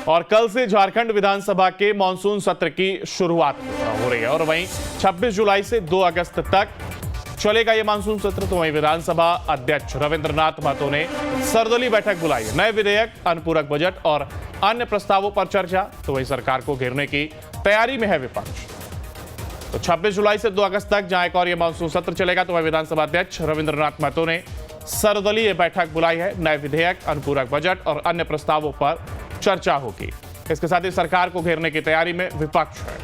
और कल से झारखंड विधानसभा के मानसून सत्र की शुरुआत हो रही है और वहीं 26 जुलाई से 2 अगस्त तक चलेगा ये मानसून सत्र। तो वहीं विधानसभा अध्यक्ष रविंद्रनाथ महतो ने सर्वदलीय बैठक बुलाई है। नए विधेयक, अनुपूरक बजट और अन्य प्रस्तावों पर चर्चा। तो वहीं सरकार को घेरने की तैयारी में है विपक्ष। तो 26 जुलाई से 2 अगस्त तक जहां एक और ये मानसून सत्र चलेगा, तो वहीं विधानसभा अध्यक्ष रविंद्रनाथ महतो ने सर्वदलीय बैठक बुलाई है। नए विधेयक, अनुपूरक बजट और अन्य प्रस्तावों पर चर्चा होगी। इसके साथ ही सरकार को घेरने की तैयारी में विपक्ष है।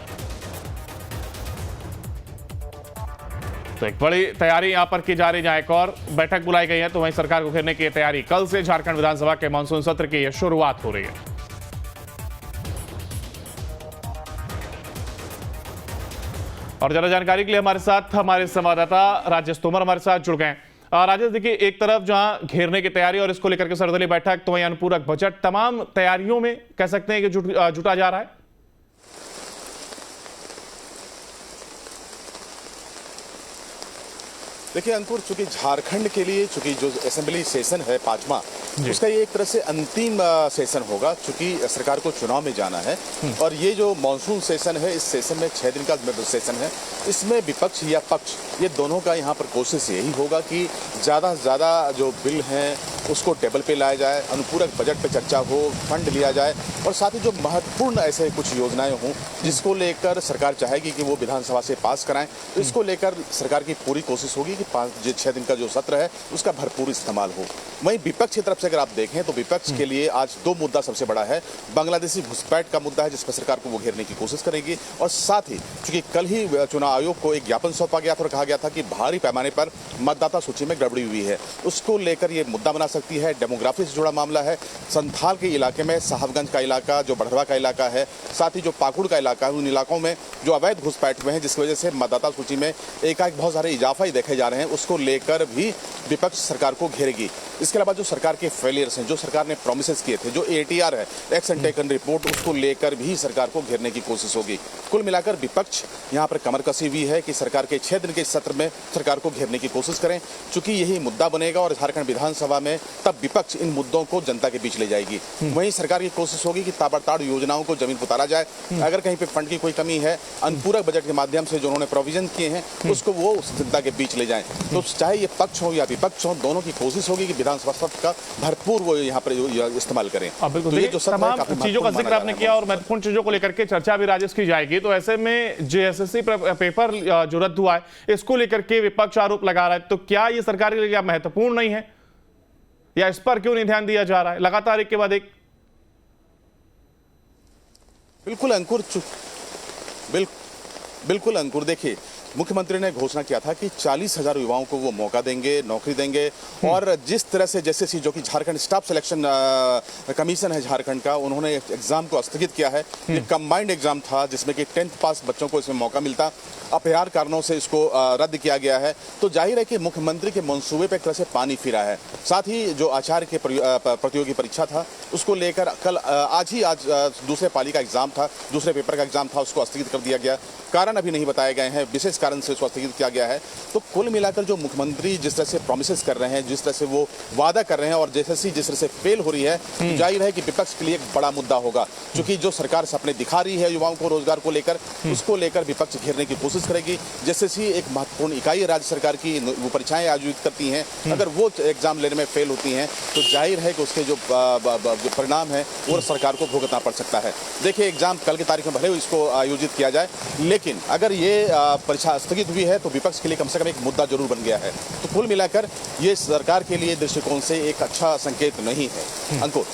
तो एक बड़ी तैयारी यहां पर की जा रही है, जहां एक और बैठक बुलाई गई है। तो वहीं सरकार को घेरने की तैयारी। कल से झारखंड विधानसभा के मानसून सत्र की यह शुरुआत हो रही है। और ज्यादा जानकारी के लिए हमारे साथ हमारे संवाददाता राजेश तोमर हमारे साथ जुड़ गए। राजेश, देखिए, एक तरफ जहां घेरने की तैयारी और इसको लेकर के सर्वदलीय बैठक, तो वहीं अनुपूरक बजट, तमाम तैयारियों में कह सकते हैं कि जुटा जा रहा है। देखिए अंकुर, चूंकि झारखंड के लिए चूंकि जो असेंबली सेशन है 5वां, उसका ये एक तरह से अंतिम सेशन होगा, चूंकि सरकार को चुनाव में जाना है। और ये जो मानसून सेशन है, इस सेशन में 6 दिन का सेशन है। इसमें विपक्ष या पक्ष, ये दोनों का यहाँ पर कोशिश यही होगा कि ज़्यादा से ज़्यादा जो बिल हैं उसको टेबल पे लाया जाए, अनुपूरक बजट पे चर्चा हो, फंड लिया जाए और साथ ही जो महत्वपूर्ण ऐसे कुछ योजनाएं हों जिसको लेकर सरकार चाहेगी कि वो विधानसभा से पास कराएं, तो इसको लेकर सरकार की पूरी कोशिश होगी कि 6 दिन का जो सत्र है उसका भरपूर इस्तेमाल हो। वहीं विपक्ष की तरफ से अगर आप देखें तो विपक्ष के लिए आज 2 मुद्दा सबसे बड़ा है। बांग्लादेशी घुसपैठ का मुद्दा है, जिस पर सरकार को वो घेरने की कोशिश करेगी। और साथ ही चूंकि कल ही चुनाव आयोग को एक ज्ञापन सौंपा गया था और कहा गया था कि भारी पैमाने पर मतदाता सूची में गड़बड़ी हुई है, उसको लेकर ये मुद्दा बना सकती है। डेमोग्राफी से जुड़ा मामला है। संथाल के इलाके में साहबगंज का इलाका, जो बढ़वा का इलाका है, साथ ही जो पाकुड़ का इलाका है, उन इलाकों में जो अवैध घुसपैठ हुए हैं, जिसकी वजह से मतदाता सूची में एकाएक बहुत सारे इजाफा ही देखे जा रहे हैं, उसको लेकर भी विपक्ष सरकार को घेरेगी। इसके अलावा जो सरकार के फेलियर्स हैं, जो सरकार ने प्रोमिसेस किए थे, जो ATR है, एक्शन टेकन रिपोर्ट, उसको लेकर भी सरकार को घेरने की कोशिश होगी। कुल मिलाकर विपक्ष यहाँ पर कमर कसी हुई है कि सरकार के 6 दिन के सत्र में सरकार को घेरने की कोशिश करें, चूंकि यही मुद्दा बनेगा और झारखंड विधानसभा में तब विपक्ष इन मुद्दों को जनता के बीच ले जाएगी। वहीं सरकार की कोशिश होगी कि ताबड़तोड़ योजनाओं को जमीन पर उतारा जाए। अगर कहीं पे फंड की कोई कमी है, अनुपूरक बजट के माध्यम से जो उन्होंने प्रोविजन किए हैं, उसको वो जनता के बीच ले जाएं। तो चाहे ये पक्ष हो या विपक्ष हो, दोनों की कोशिश होगी कि विधानसभा सत्र का भरपूर वो यहाँ पर इस्तेमाल करें। तो ये जो तमाम चीजों का जिक्र आपने किया और महत्वपूर्ण चीजों को लेकर के चर्चा भी राजेश की जाएगी। तो ऐसे में JSSC पेपर जो रद्द हुआ है, इसको लेकर के विपक्ष आरोप लगा रहा है। तो क्या ये सरकार के लिए महत्वपूर्ण नहीं है, या इस पर क्यों नहीं ध्यान दिया जा रहा है लगातार एक के बाद एक? बिल्कुल अंकुर, बिल्कुल अंकुर, देखिए, मुख्यमंत्री ने घोषणा किया था कि 40,000 युवाओं को वो मौका देंगे, नौकरी देंगे। और जिस तरह से JSSC, जो कि झारखंड स्टाफ सिलेक्शन कमीशन है झारखंड का, उन्होंने एग्जाम को स्थगित किया है। ये कंबाइंड एग्जाम था जिसमें कि 10th पास बच्चों को इसमें मौका मिलता, अपरिहार कारणों से इसको रद्द किया गया है। तो जाहिर है कि मुख्यमंत्री के मंसूबे पर एक तरह से पानी फिरा है। साथ ही जो आचार्य के प्रतियोगी परीक्षा था, उसको लेकर कल आज दूसरे पाली का एग्जाम था, दूसरे पेपर का एग्जाम था, उसको स्थगित कर दिया गया। कारण अभी नहीं बताए गए हैं, विशेष कारण से उसको स्थगित किया गया है। तो कुल मिलाकर जो मुख्यमंत्री जिस तरह से प्रोमिसेस कर रहे हैं, जिस तरह से वो वादा कर रहे हैं, और JSSC जिस तरह से फेल हो रही है, तो जाहिर है कि विपक्ष के लिए एक बड़ा मुद्दा होगा। क्योंकि जो सरकार सपने दिखा रही है युवाओं को रोजगार को लेकर, उसको लेकर विपक्ष घेरने की कोशिश करेगी। JSSC एक महत्वपूर्ण इकाई है राज्य सरकार की, वो परीक्षाएं आयोजित करती हैं। अगर वो एग्जाम लेने में फेल होती हैं तो जाहिर है कि उसके जो परिणाम है वो सरकार को भुगतना पड़ सकता है। देखिए, एग्जाम कल की तारीख में भले इसको आयोजित किया जाए, लेकिन अगर ये परीक्षा स्थगित हुई है तो विपक्ष के लिए कम से कम एक मुद्दा जरूर बन गया है। तो कुल मिलाकर ये सरकार के लिए दृष्टिकोण से एक अच्छा संकेत नहीं है। अंकुर।